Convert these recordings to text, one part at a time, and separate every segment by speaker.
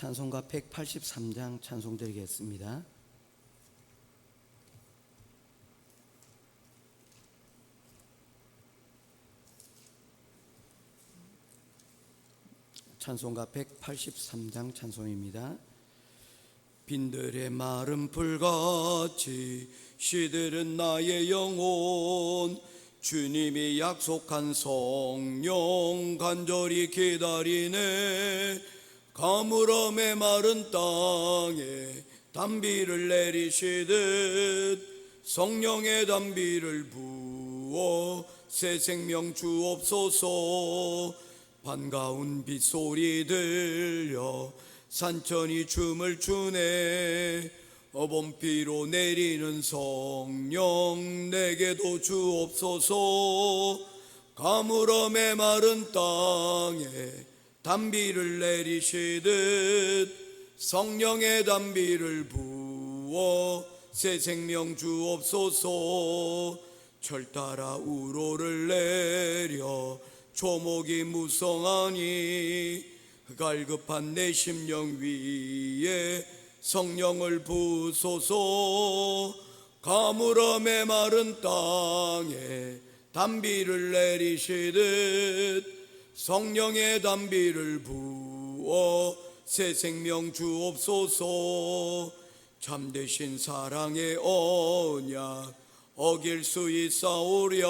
Speaker 1: 찬송가 183장 찬송 드리겠습니다. 찬송가 183장 찬송입니다. 빈들의 마른 풀같이 시들은 나의 영혼, 주님이 약속한 성령 간절히 기다리네. 가물어 메마른 땅에 단비를 내리시듯 성령의 단비를 부어 새 생명 주옵소서. 반가운 빗소리 들려 산천이 춤을 추네. 어봄비로 내리는 성령 내게도 주옵소서. 가물어 메마른 땅에 단비를 내리시듯 성령의 단비를 부어 새 생명 주옵소서. 철 따라 우로를 내려 초목이 무성하니 갈급한 내 심령 위에 성령을 부소서. 가물어 메마른 땅에 단비를 내리시듯 성령의 단비를 부어 새 생명 주옵소서. 참되신 사랑의 언약 어길 수 있사오랴.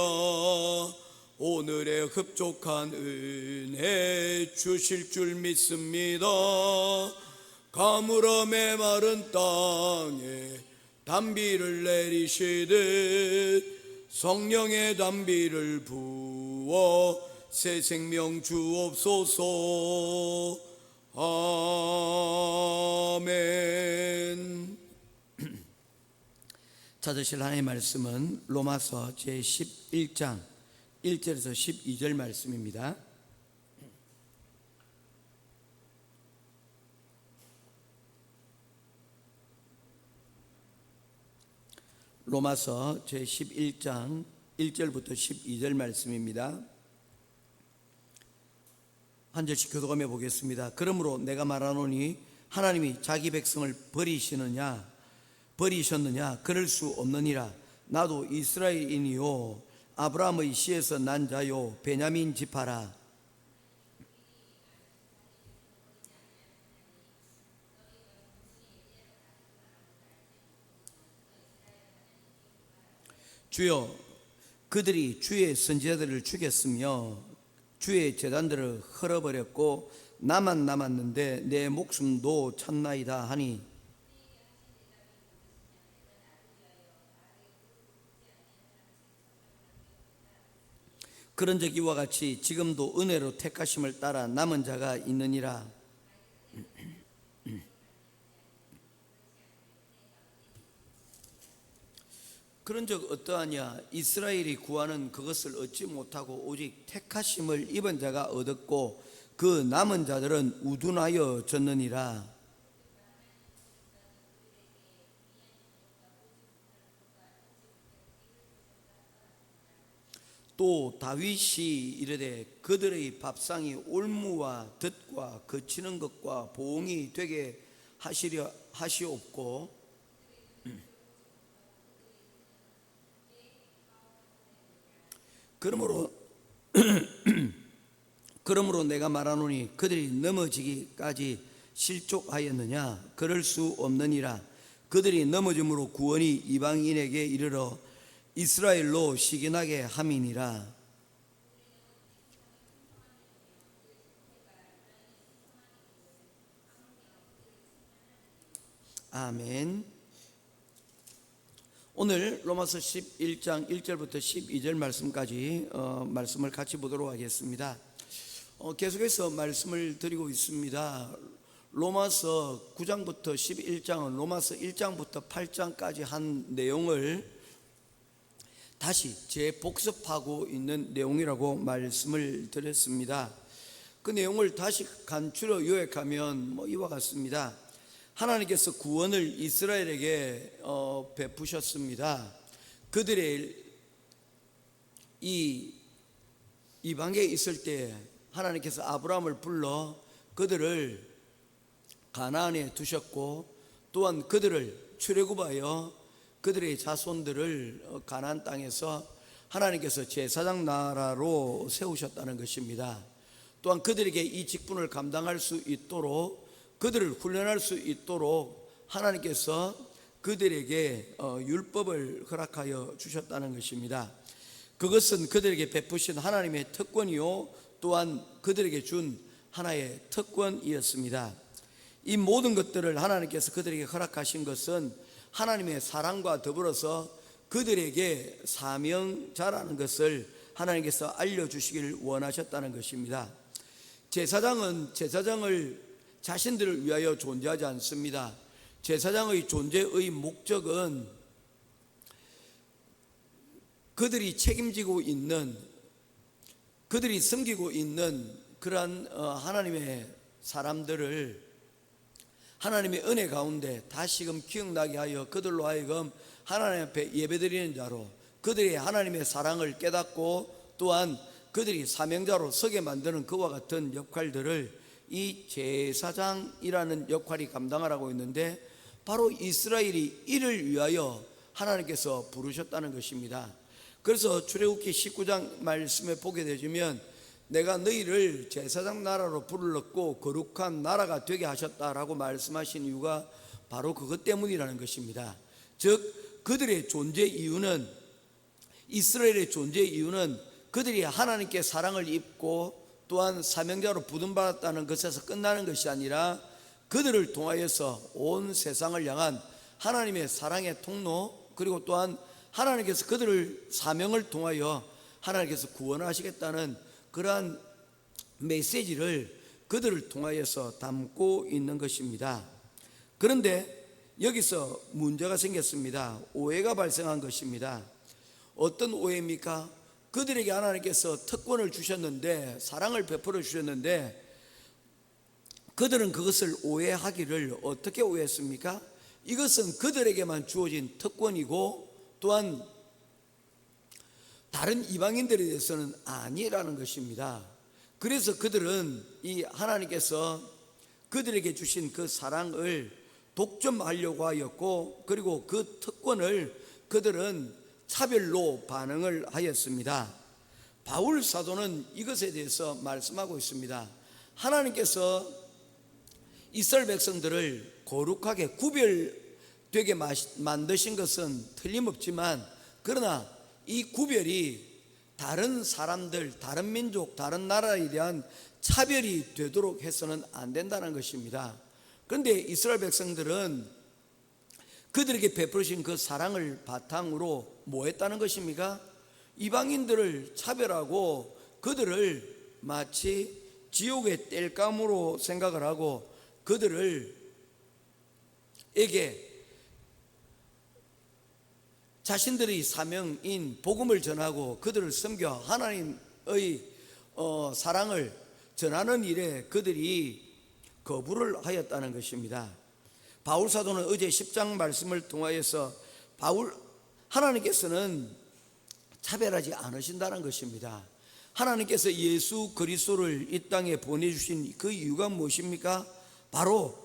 Speaker 1: 오늘의 흡족한 은혜 주실 줄 믿습니다. 가물어 메마른 땅에 단비를 내리시듯 성령의 단비를 부어 새 생명 주옵소서. 아멘. 찾으실 하나님의 말씀은 로마서 제11장 1절에서 12절 말씀입니다. 로마서 제11장 1절부터 12절 말씀입니다. 한 절씩 교독하며 보겠습니다. 그러므로 내가 말하노니 하나님이 자기 백성을 버리셨느냐? 그럴 수 없느니라. 나도 이스라엘인이요 아브라함의 씨에서 난 자요 베냐민 지파라. 주여, 그들이 주의 선지자들을 죽였으며 주의 제단들을 헐어버렸고 나만 남았는데 내 목숨도 찼나이다 하니, 그런즉 이와 같이 지금도 은혜로 택하심을 따라 남은 자가 있느니라. 그런즉 어떠하냐? 이스라엘이 구하는 그것을 얻지 못하고 오직 택하심을 입은 자가 얻었고 그 남은 자들은 우둔하여 졌느니라. 또 다윗이 이르되 그들의 밥상이 올무와 덫과 거치는 것과 보응이 되게 하시옵고 그러므로 내가 말하노니 그들이 넘어지기까지 실족하였느냐? 그럴 수 없느니라. 그들이 넘어짐으로 구원이 이방인에게 이르러 이스라엘로 시기나게 함이니라. 아멘. 오늘 로마서 11장 1절부터 12절 말씀까지 말씀을 같이 보도록 하겠습니다. 계속해서 말씀을 드리고 있습니다. 로마서 9장부터 11장은 로마서 1장부터 8장까지 한 내용을 다시 재복습하고 있는 내용이라고 말씀을 드렸습니다. 그 내용을 다시 간추려 요약하면 이와 같습니다. 하나님께서 구원을 이스라엘에게 베푸셨습니다. 그들의 이 이방에 있을 때 하나님께서 아브라함을 불러 그들을 가나안에 두셨고, 또한 그들을 출애굽하여 그들의 자손들을 가나안 땅에서 하나님께서 제사장 나라로 세우셨다는 것입니다. 또한 그들에게 이 직분을 감당할 수 있도록, 그들을 훈련할 수 있도록 하나님께서 그들에게 율법을 허락하여 주셨다는 것입니다. 그것은 그들에게 베푸신 하나님의 특권이요, 또한 그들에게 준 하나의 특권이었습니다. 이 모든 것들을 하나님께서 그들에게 허락하신 것은 하나님의 사랑과 더불어서 그들에게 사명자라는 것을 하나님께서 알려주시기를 원하셨다는 것입니다. 제사장은 제사장을 자신들을 위하여 존재하지 않습니다. 제사장의 존재의 목적은 그들이 책임지고 있는, 그들이 섬기고 있는 그러한 하나님의 사람들을 하나님의 은혜 가운데 다시금 기억나게 하여 그들로 하여금 하나님 앞에 예배드리는 자로, 그들이 하나님의 사랑을 깨닫고 또한 그들이 사명자로 서게 만드는 그와 같은 역할들을 이 제사장이라는 역할이 감당하라고 했는데, 바로 이스라엘이 이를 위하여 하나님께서 부르셨다는 것입니다. 그래서 출애굽기 19장 말씀에 보게 되면 내가 너희를 제사장 나라로 불렀고 거룩한 나라가 되게 하셨다라고 말씀하신 이유가 바로 그것 때문이라는 것입니다. 즉 그들의 존재 이유는, 이스라엘의 존재 이유는 그들이 하나님께 사랑을 입고 또한 사명자로 부름받았다는 것에서 끝나는 것이 아니라 그들을 통하여서 온 세상을 향한 하나님의 사랑의 통로, 그리고 또한 하나님께서 그들을 사명을 통하여 하나님께서 구원하시겠다는 그러한 메시지를 그들을 통하여서 담고 있는 것입니다. 그런데 여기서 문제가 생겼습니다. 오해가 발생한 것입니다. 어떤 오해입니까? 그들에게 하나님께서 특권을 주셨는데, 사랑을 베풀어 주셨는데 그들은 그것을 오해하기를 어떻게 오해했습니까? 이것은 그들에게만 주어진 특권이고 또한 다른 이방인들에 대해서는 아니라는 것입니다. 그래서 그들은 이 하나님께서 그들에게 주신 그 사랑을 독점하려고 하였고, 그리고 그 특권을 그들은 차별로 반응을 하였습니다. 바울 사도는 이것에 대해서 말씀하고 있습니다. 하나님께서 이스라엘 백성들을 거룩하게 구별되게 만드신 것은 틀림없지만, 그러나 이 구별이 다른 사람들, 다른 민족, 다른 나라에 대한 차별이 되도록 해서는 안 된다는 것입니다. 그런데 이스라엘 백성들은 그들에게 베푸신 그 사랑을 바탕으로 뭐 했다는 것입니까? 이방인들을 차별하고 그들을 마치 지옥의 땔감으로 생각을 하고 그들에게 자신들의 사명인 복음을 전하고 그들을 섬겨 하나님의 사랑을 전하는 일에 그들이 거부를 하였다는 것입니다. 바울 사도는 어제 10장 말씀을 통하여서 하나님께서는 차별하지 않으신다는 것입니다. 하나님께서 예수 그리스도를 이 땅에 보내주신 그 이유가 무엇입니까? 바로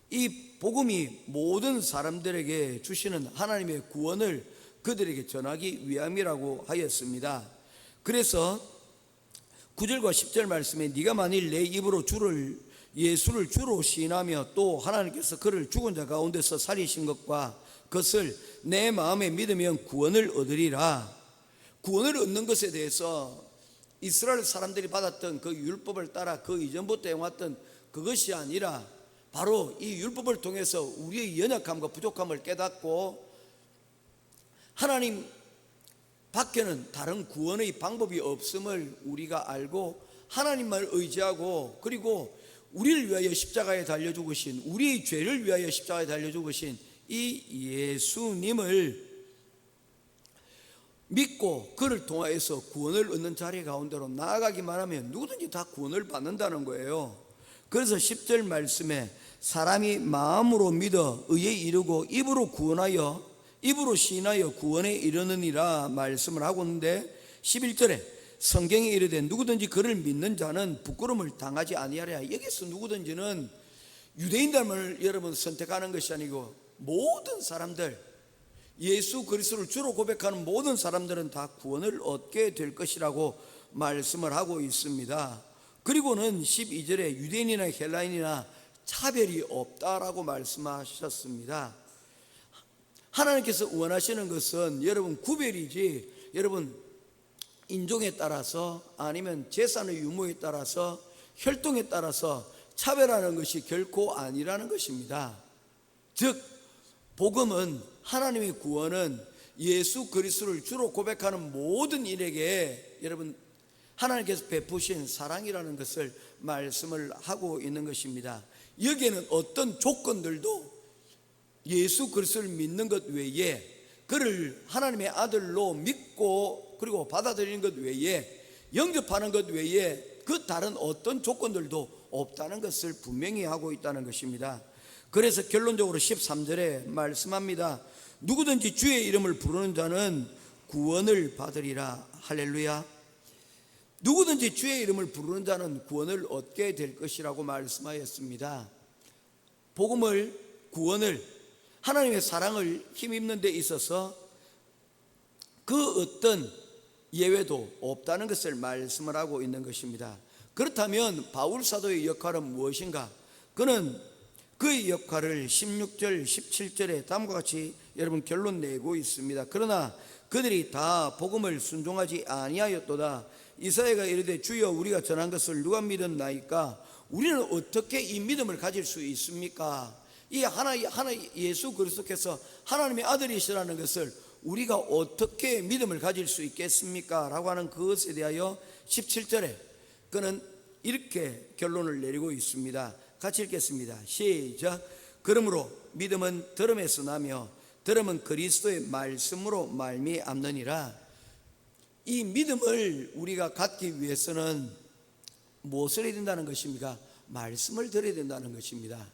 Speaker 1: 이 복음이 모든 사람들에게 주시는 하나님의 구원을 그들에게 전하기 위함이라고 하였습니다. 그래서 9절과 10절 말씀에 네가 만일 내 입으로 예수를 주로 시인하며 또 하나님께서 그를 죽은 자 가운데서 살리신 것과 그것을 내 마음에 믿으면 구원을 얻으리라. 구원을 얻는 것에 대해서 이스라엘 사람들이 받았던 그 율법을 따라 그 이전부터 해왔던 그것이 아니라 바로 이 율법을 통해서 우리의 연약함과 부족함을 깨닫고 하나님 밖에는 다른 구원의 방법이 없음을 우리가 알고 하나님만 의지하고, 그리고 우리를 위하여 십자가에 달려 죽으신, 우리의 죄를 위하여 십자가에 달려 죽으신 이 예수님을 믿고 그를 통하여서 구원을 얻는 자리 가운데로 나아가기만 하면 누구든지 다 구원을 받는다는 거예요. 그래서 10절 말씀에 사람이 마음으로 믿어 의에 이르고 입으로 시인하여 구원에 이르느니라 말씀을 하고 있는데, 11절에 성경에 이르되 누구든지 그를 믿는 자는 부끄러움을 당하지 아니하리라. 여기서 누구든지는 유대인들을 여러분 선택하는 것이 아니고 모든 사람들, 예수 그리스도를 주로 고백하는 모든 사람들은 다 구원을 얻게 될 것이라고 말씀을 하고 있습니다. 그리고는 12절에 유대인이나 헬라인이나 차별이 없다라고 말씀하셨습니다. 하나님께서 원하시는 것은 여러분 구별이지, 여러분 인종에 따라서 아니면 재산의 유무에 따라서 혈통에 따라서 차별하는 것이 결코 아니라는 것입니다. 즉 복음은, 하나님의 구원은 예수 그리스도를 주로 고백하는 모든 일에게 여러분 하나님께서 베푸신 사랑이라는 것을 말씀을 하고 있는 것입니다. 여기에는 어떤 조건들도 예수 그리스도를 믿는 것 외에, 그를 하나님의 아들로 믿고 그리고 받아들이는 것 외에, 영접하는 것 외에 그 다른 어떤 조건들도 없다는 것을 분명히 하고 있다는 것입니다. 그래서 결론적으로 13절에 말씀합니다. 누구든지 주의 이름을 부르는 자는 구원을 받으리라. 할렐루야. 누구든지 주의 이름을 부르는 자는 구원을 얻게 될 것이라고 말씀하였습니다. 복음을, 구원을, 하나님의 사랑을 힘입는 데 있어서 그 어떤 예외도 없다는 것을 말씀을 하고 있는 것입니다. 그렇다면 바울 사도의 역할은 무엇인가? 그는 그의 역할을 16절 17절에 다음과 같이 여러분 결론 내고 있습니다. 그러나 그들이 다 복음을 순종하지 아니하였도다. 이사야가 이르되 주여 우리가 전한 것을 누가 믿었나이까? 우리는 어떻게 이 믿음을 가질 수 있습니까? 이 하나 예수 그리스도께서 하나님의 아들이시라는 것을 우리가 어떻게 믿음을 가질 수 있겠습니까? 라고 하는 그것에 대하여 17절에 그는 이렇게 결론을 내리고 있습니다. 같이 읽겠습니다. 시작. 그러므로 믿음은 들음에서 나며 들음은 그리스도의 말씀으로 말미암느니라. 이 믿음을 우리가 갖기 위해서는 무엇을 해야 된다는 것입니까? 말씀을 들어야 된다는 것입니다.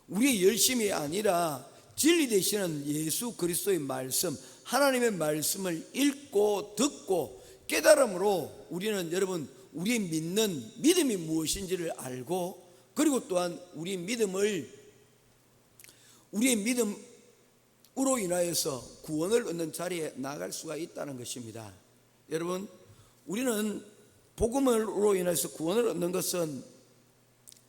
Speaker 1: 우리의 열심이 아니라 진리 되시는 예수 그리스도의 말씀, 하나님의 말씀을 읽고 듣고 깨달음으로 우리는 여러분 우리의 믿는 믿음이 무엇인지를 알고, 그리고 또한 우리의 믿음으로 인하여서 구원을 얻는 자리에 나아갈 수가 있다는 것입니다. 여러분, 우리는 복음으로 인해서 구원을 얻는 것은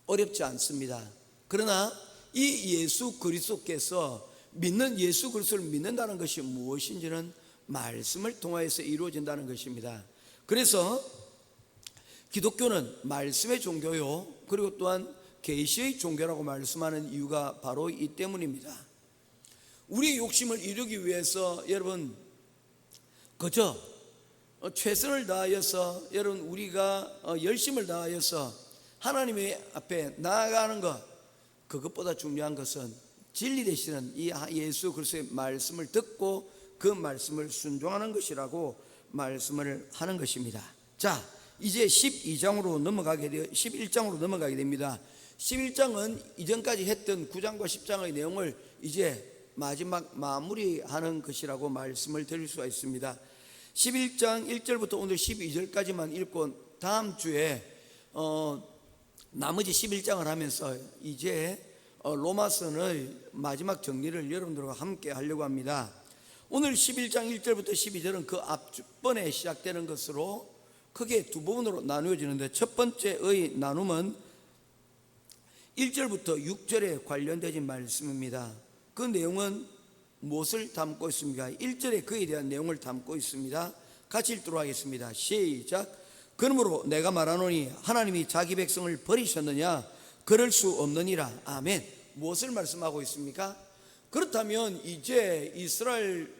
Speaker 1: 어렵지 않습니다. 그러나 이 예수 그리스도께서 믿는, 예수 그리스도를 믿는다는 것이 무엇인지는 말씀을 통하여서 이루어진다는 것입니다. 그래서 기독교는 말씀의 종교요, 그리고 또한 계시의 종교라고 말씀하는 이유가 바로 이 때문입니다. 우리의 욕심을 이루기 위해서 여러분 그저 최선을 다하여서, 여러분 우리가 열심을 다하여서 하나님의 앞에 나아가는 것, 그것보다 중요한 것은 진리 되시는 이 예수 그리스도의 말씀을 듣고 그 말씀을 순종하는 것이라고 말씀을 하는 것입니다. 자, 이제 11장으로 넘어가게 됩니다. 11장은 이전까지 했던 9장과 10장의 내용을 이제 마지막 마무리하는 것이라고 말씀을 드릴 수가 있습니다. 11장 1절부터 오늘 12절까지만 읽고 다음 주에 나머지 11장을 하면서 이제 로마서의 마지막 정리를 여러분들과 함께 하려고 합니다. 오늘 11장 1절부터 12절은 그 앞번에 시작되는 것으로 크게 두 부분으로 나누어지는데, 첫 번째의 나눔은 1절부터 6절에 관련된 말씀입니다. 그 내용은 무엇을 담고 있습니까? 1절에 그에 대한 내용을 담고 있습니다. 같이 읽도록 하겠습니다. 시작. 그러므로 내가 말하노니 하나님이 자기 백성을 버리셨느냐? 그럴 수 없느니라. 아멘. 무엇을 말씀하고 있습니까? 그렇다면 이제 이스라엘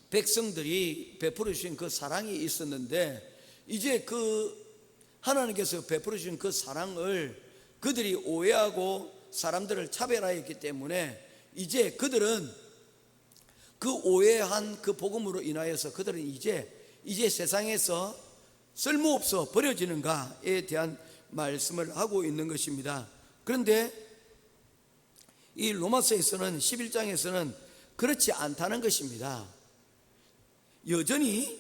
Speaker 1: 백성들이 베풀어 주신 그 사랑이 있었는데, 이제 그 하나님께서 베풀어 주신 그 사랑을 그들이 오해하고 사람들을 차별하였기 때문에 이제 그들은 그 오해한 그 복음으로 인하여서 그들은 이제 세상에서 쓸모없어 버려지는가에 대한 말씀을 하고 있는 것입니다. 그런데 이 로마서에서는 11장에서는 그렇지 않다는 것입니다. 여전히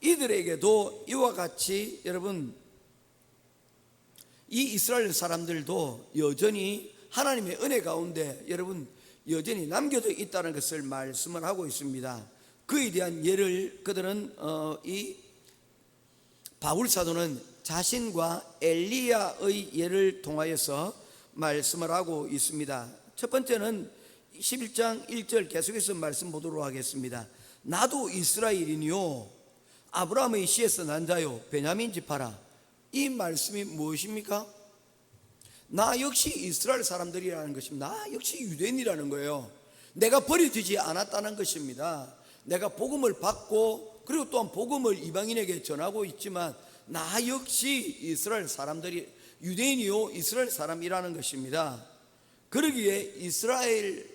Speaker 1: 이들에게도 이와 같이 여러분 이 이스라엘 사람들도 여전히 하나님의 은혜 가운데 여러분 여전히 남겨져 있다는 것을 말씀을 하고 있습니다. 그에 대한 예를 그들은 이 바울 사도는 자신과 엘리야의 예를 통하여서 말씀을 하고 있습니다. 첫 번째는 11장 1절 계속해서 말씀 보도록 하겠습니다. 나도 이스라엘이니요 아브라함의 씨에서 난 자요 베냐민 지파라. 이 말씀이 무엇입니까? 나 역시 이스라엘 사람들이라는 것입니다. 나 역시 유대인이라는 거예요. 내가 버려지지 않았다는 것입니다. 내가 복음을 받고 그리고 또한 복음을 이방인에게 전하고 있지만 나 역시 이스라엘 사람들이 유대인이요 이스라엘 사람이라는 것입니다. 그러기에 이스라엘이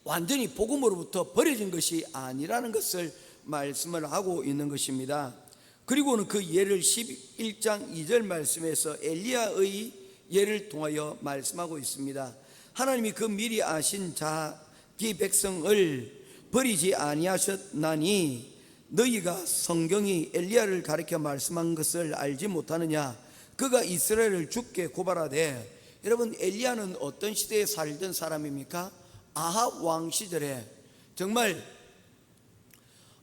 Speaker 1: 완전히 복음으로부터 버려진 것이 아니라는 것을 말씀을 하고 있는 것입니다. 그리고는 그 예를 11장 2절 말씀에서 엘리야의 예를 통하여 말씀하고 있습니다. 하나님이 그 미리 아신 자기 백성을 버리지 아니하셨나니 너희가 성경이 엘리야를 가리켜 말씀한 것을 알지 못하느냐. 그가 이스라엘을 죽게 고발하되. 여러분 엘리야는 어떤 시대에 살던 사람입니까? 아합 왕 시절에 정말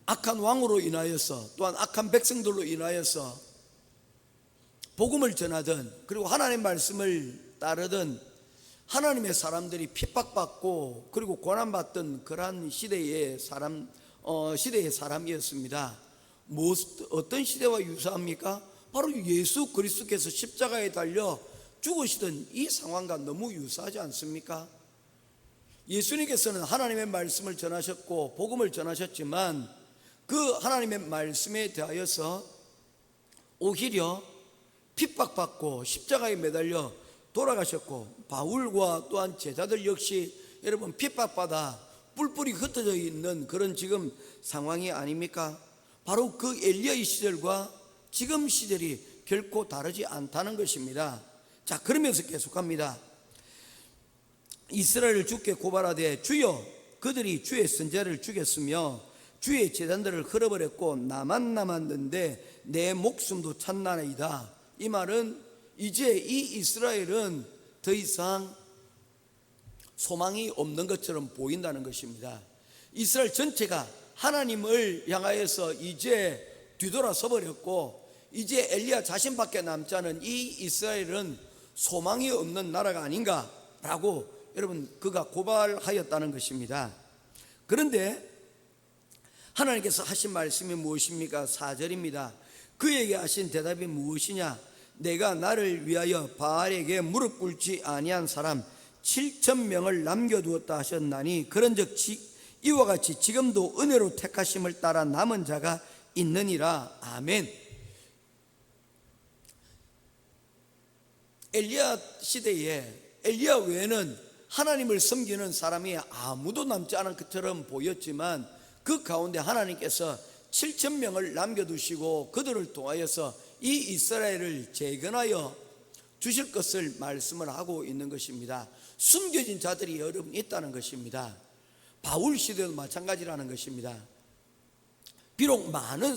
Speaker 1: 악한 왕으로 인하여서 또한 악한 백성들로 인하여서 복음을 전하던 그리고 하나님의 말씀을 따르던 하나님의 사람들이 핍박받고 그리고 고난받던 그러한 시대의 사람이었습니다. 어떤 시대와 유사합니까? 바로 예수 그리스도께서 십자가에 달려 죽으시던 이 상황과 너무 유사하지 않습니까? 예수님께서는 하나님의 말씀을 전하셨고 복음을 전하셨지만 그 하나님의 말씀에 대하여서 오히려 핍박받고 십자가에 매달려 돌아가셨고 바울과 또한 제자들 역시 여러분 핍박받아 뿔뿔이 흩어져 있는 그런 지금 상황이 아닙니까? 바로 그 엘리야의 시절과 지금 시절이 결코 다르지 않다는 것입니다. 자, 그러면서 계속합니다. 이스라엘을 죽게 고발하되 주여 그들이 주의 선지자를 죽였으며 주의 제단들을 흘려버렸고 나만 남았는데 내 목숨도 찬나이다. 이 말은 이제 이 이스라엘은 더 이상 소망이 없는 것처럼 보인다는 것입니다. 이스라엘 전체가 하나님을 향하여서 이제 뒤돌아서 버렸고 이제 엘리야 자신밖에 남지 않은 이 이스라엘은 소망이 없는 나라가 아닌가라고 여러분 그가 고발하였다는 것입니다. 그런데 하나님께서 하신 말씀이 무엇입니까? 4절입니다. 그에게 하신 대답이 무엇이냐? 내가 나를 위하여 바알에게 무릎 꿇지 아니한 사람 7,000명을 남겨두었다 하셨나니 그런즉 이와 같이 지금도 은혜로 택하심을 따라 남은 자가 있느니라. 아멘. 엘리야 시대에 엘리야 외에는 하나님을 섬기는 사람이 아무도 남지 않은 것처럼 보였지만 그 가운데 하나님께서 7,000명을 남겨두시고 그들을 통하여서 이 이스라엘을 재건하여 주실 것을 말씀을 하고 있는 것입니다. 숨겨진 자들이 여러분 있다는 것입니다. 바울 시대도 마찬가지라는 것입니다. 비록 많은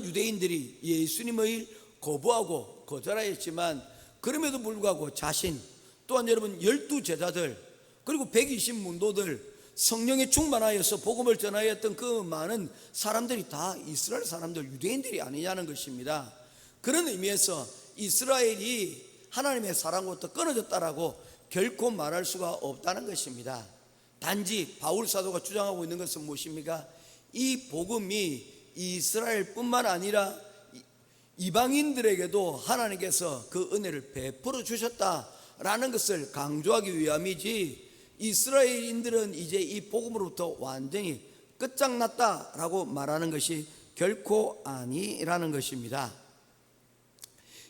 Speaker 1: 유대인들이 예수님을 거부하고 거절하였지만 그럼에도 불구하고 자신 또한 여러분 12제자들 그리고 120문도들 성령에 충만하여서 복음을 전하였던 그 많은 사람들이 다 이스라엘 사람들 유대인들이 아니냐는 것입니다. 그런 의미에서 이스라엘이 하나님의 사랑으로부터 끊어졌다라고 결코 말할 수가 없다는 것입니다. 단지 바울 사도가 주장하고 있는 것은 무엇입니까? 이 복음이 이스라엘뿐만 아니라 이방인들에게도 하나님께서 그 은혜를 베풀어 주셨다라는 것을 강조하기 위함이지 이스라엘인들은 이제 이 복음으로부터 완전히 끝장났다라고 말하는 것이 결코 아니라는 것입니다.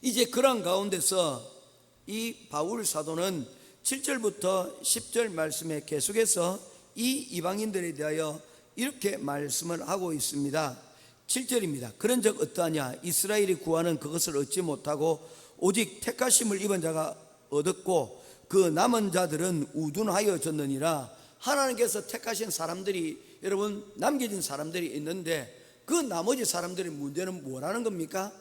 Speaker 1: 이제 그런 가운데서 이 바울 사도는 7절부터 10절 말씀에 계속해서 이 이방인들에 대하여 이렇게 말씀을 하고 있습니다. 7절입니다. 그런즉 어떠하냐? 이스라엘이 구하는 그것을 얻지 못하고 오직 택하심을 입은 자가 얻었고 그 남은 자들은 우둔하여졌느니라. 하나님께서 택하신 사람들이 여러분 남겨진 사람들이 있는데 그 나머지 사람들의 문제는 뭐라는 겁니까?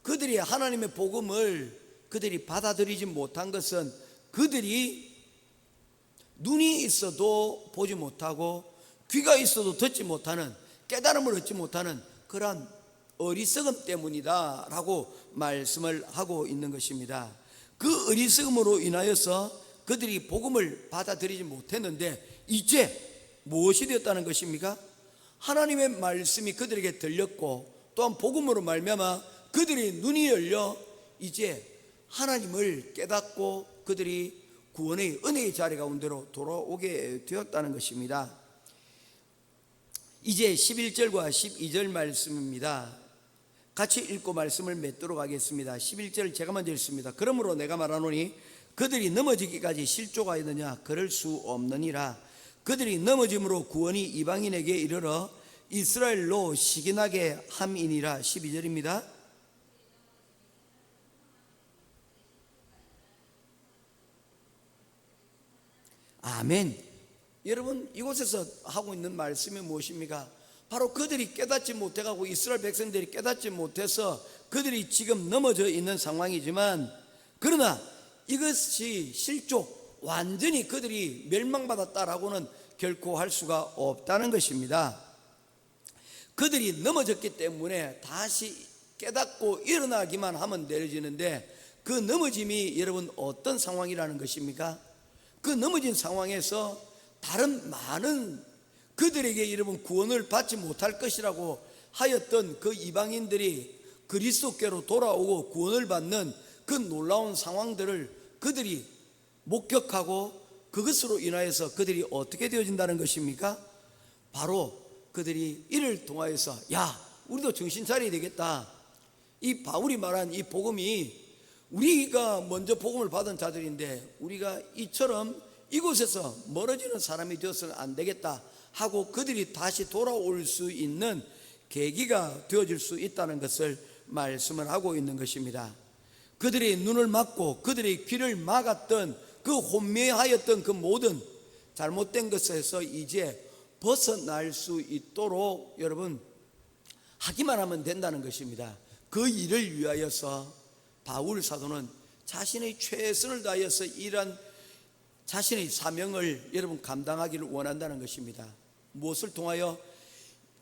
Speaker 1: 그들이 하나님의 복음을 그들이 받아들이지 못한 것은 그들이 눈이 있어도 보지 못하고 귀가 있어도 듣지 못하는, 깨달음을 얻지 못하는 그러한 어리석음 때문이다 라고 말씀을 하고 있는 것입니다. 그 어리석음으로 인하여서 그들이 복음을 받아들이지 못했는데 이제 무엇이 되었다는 것입니까? 하나님의 말씀이 그들에게 들렸고 또한 복음으로 말미암아 그들의 눈이 열려 이제 하나님을 깨닫고 그들이 구원의 은혜의 자리 가운데로 돌아오게 되었다는 것입니다. 이제 11절과 12절 말씀입니다. 같이 읽고 말씀을 맺도록 하겠습니다. 11절 제가 먼저 읽습니다. 그러므로 내가 말하노니 그들이 넘어지기까지 실족하였느냐? 그럴 수 없느니라. 그들이 넘어짐으로 구원이 이방인에게 이르러 이스라엘로 시기나게 함이니라. 12절입니다. 아멘. 여러분, 이곳에서 하고 있는 말씀이 무엇입니까? 바로 그들이 깨닫지 못해가고 이스라엘 백성들이 깨닫지 못해서 그들이 지금 넘어져 있는 상황이지만, 그러나 이것이 실족, 완전히 그들이 멸망받았다라고는 결코 할 수가 없다는 것입니다. 그들이 넘어졌기 때문에 다시 깨닫고 일어나기만 하면 내려지는데, 그 넘어짐이 여러분 어떤 상황이라는 것입니까? 그 넘어진 상황에서 다른 많은 그들에게 여러분 구원을 받지 못할 것이라고 하였던 그 이방인들이 그리스도께로 돌아오고 구원을 받는 그 놀라운 상황들을 그들이 목격하고 그것으로 인하여서 그들이 어떻게 되어진다는 것입니까? 바로 그들이 이를 통하여서 야, 우리도 정신 차려야 되겠다. 이 바울이 말한 이 복음이 우리가 먼저 복음을 받은 자들인데 우리가 이처럼 이곳에서 멀어지는 사람이 되어서는 안 되겠다 하고 그들이 다시 돌아올 수 있는 계기가 되어질 수 있다는 것을 말씀을 하고 있는 것입니다. 그들의 눈을 막고 그들의 귀를 막았던 그 혼미하였던 그 모든 잘못된 것에서 이제 벗어날 수 있도록 여러분 하기만 하면 된다는 것입니다. 그 일을 위하여서 바울 사도는 자신의 최선을 다하여서 이러한 자신의 사명을 여러분 감당하기를 원한다는 것입니다. 무엇을 통하여?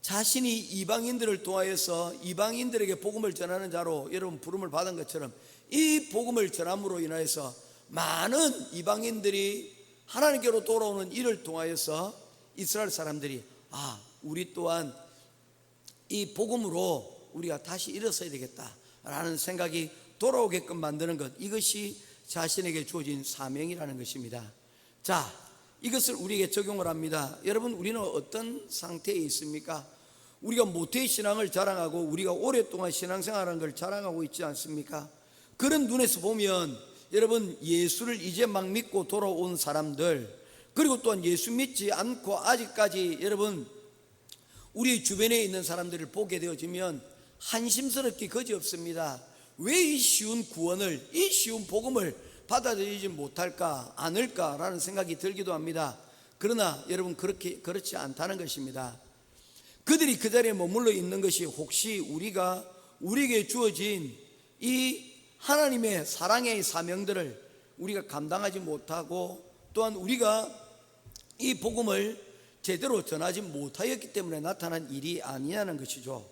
Speaker 1: 자신이 이방인들을 통하여서 이방인들에게 복음을 전하는 자로 여러분 부름을 받은 것처럼 이 복음을 전함으로 인하여서 많은 이방인들이 하나님께로 돌아오는 일을 통하여서 이스라엘 사람들이 우리 또한 이 복음으로 우리가 다시 일어서야 되겠다라는 생각이 돌아오게끔 만드는 것, 이것이 자신에게 주어진 사명이라는 것입니다. 자, 이것을 우리에게 적용을 합니다. 여러분, 우리는 어떤 상태에 있습니까? 우리가 모태의 신앙을 자랑하고 우리가 오랫동안 신앙생활하는 걸 자랑하고 있지 않습니까? 그런 눈에서 보면 여러분, 예수를 이제 막 믿고 돌아온 사람들, 그리고 또한 예수 믿지 않고 아직까지 여러분 우리 주변에 있는 사람들을 보게 되어지면 한심스럽기 그지없습니다. 왜 이 쉬운 구원을, 이 쉬운 복음을 받아들이지 못할까, 않을까라는 생각이 들기도 합니다. 그러나 여러분 그렇지 않다는 것입니다. 그들이 그 자리에 머물러 있는 것이 혹시 우리에게 주어진 이 하나님의 사랑의 사명들을 우리가 감당하지 못하고 또한 우리가 이 복음을 제대로 전하지 못하였기 때문에 나타난 일이 아니냐는 것이죠.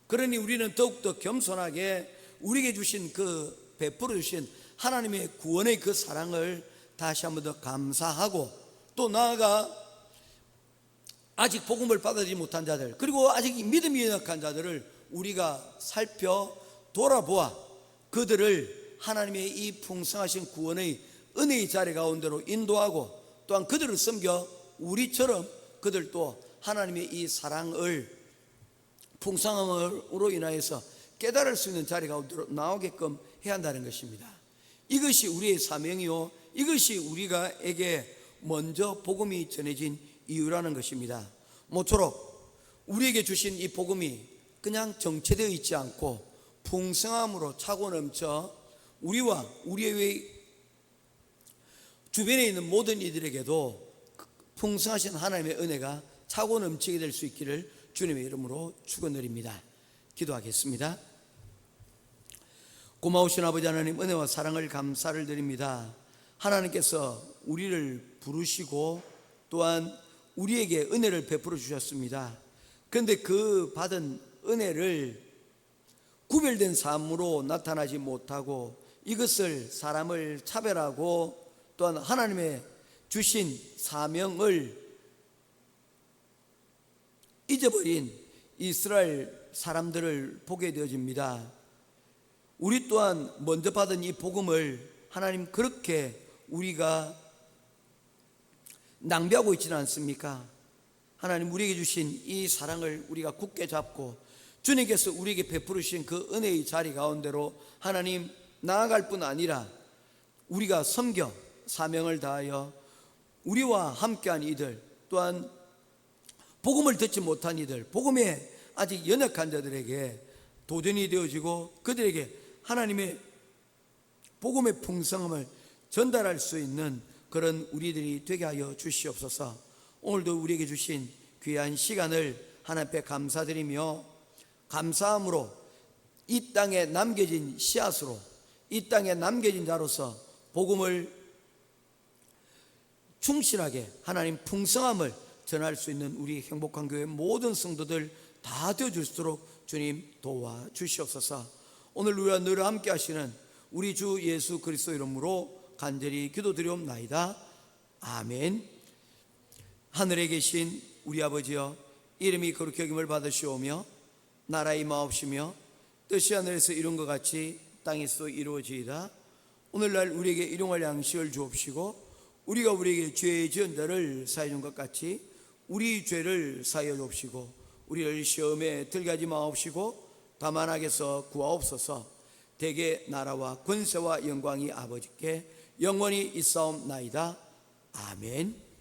Speaker 1: 그러니 우리는 더욱더 겸손하게 우리에게 주신 그 베풀어 주신 하나님의 구원의 그 사랑을 다시 한번 더 감사하고, 또 나아가 아직 복음을 받아들이지 못한 자들, 그리고 아직 믿음이 연약한 자들을 우리가 살펴 돌아보아 그들을 하나님의 이 풍성하신 구원의 은혜의 자리 가운데로 인도하고, 또한 그들을 섬겨 우리처럼 그들도 하나님의 이 사랑을 풍성함으로 인하여서 깨달을 수 있는 자리 가운데로 나오게끔 해야 한다는 것입니다. 이것이 우리의 사명이요, 이것이 우리가에게 먼저 복음이 전해진 이유라는 것입니다. 모쪼록 우리에게 주신 이 복음이 그냥 정체되어 있지 않고 풍성함으로 차고 넘쳐 우리와 우리의 주변에 있는 모든 이들에게도 풍성하신 하나님의 은혜가 차고 넘치게 될 수 있기를 주님의 이름으로 축원드립니다. 기도하겠습니다. 고마우신 아버지 하나님, 은혜와 사랑을 감사를 드립니다. 하나님께서 우리를 부르시고 또한 우리에게 은혜를 베풀어 주셨습니다. 그런데 그 받은 은혜를 구별된 삶으로 나타나지 못하고 이것을 사람을 차별하고 또한 하나님의 주신 사명을 잊어버린 이스라엘 사람들을 보게 되어집니다. 우리 또한 먼저 받은 이 복음을 하나님 그렇게 우리가 낭비하고 있지는 않습니까? 하나님 우리에게 주신 이 사랑을 우리가 굳게 잡고 주님께서 우리에게 베푸르신 그 은혜의 자리 가운데로 하나님 나아갈 뿐 아니라 우리가 섬겨 사명을 다하여 우리와 함께한 이들, 또한 복음을 듣지 못한 이들, 복음에 아직 연약한 자들에게 도전이 되어지고 그들에게 하나님의 복음의 풍성함을 전달할 수 있는 그런 우리들이 되게 하여 주시옵소서. 오늘도 우리에게 주신 귀한 시간을 하나님 앞에 감사드리며 감사함으로 이 땅에 남겨진 씨앗으로 이 땅에 남겨진 자로서 복음을 충실하게 하나님 풍성함을 전할 수 있는 우리 행복한 교회 모든 성도들 다 되어줄수록 주님 도와주시옵소서. 오늘 우리와 늘 함께 하시는 우리 주 예수 그리스도 이름으로 간절히 기도드리옵나이다. 아멘. 하늘에 계신 우리 아버지여, 이름이 거룩히 여김을 받으시오며 나라의 임하옵시며 뜻이 하늘에서 이룬 것 같이 땅에서 이루어지이다. 오늘날 우리에게 일용할 양식을 주옵시고 우리가 우리에게 죄 지은 자를 사해 준 것 같이 우리 죄를 사하여 주옵시고 우리를 시험에 들게 하지 마옵시고 다만 악에서 구하옵소서. 대개 나라와 권세와 영광이 아버지께 영원히 있사옵나이다. 아멘.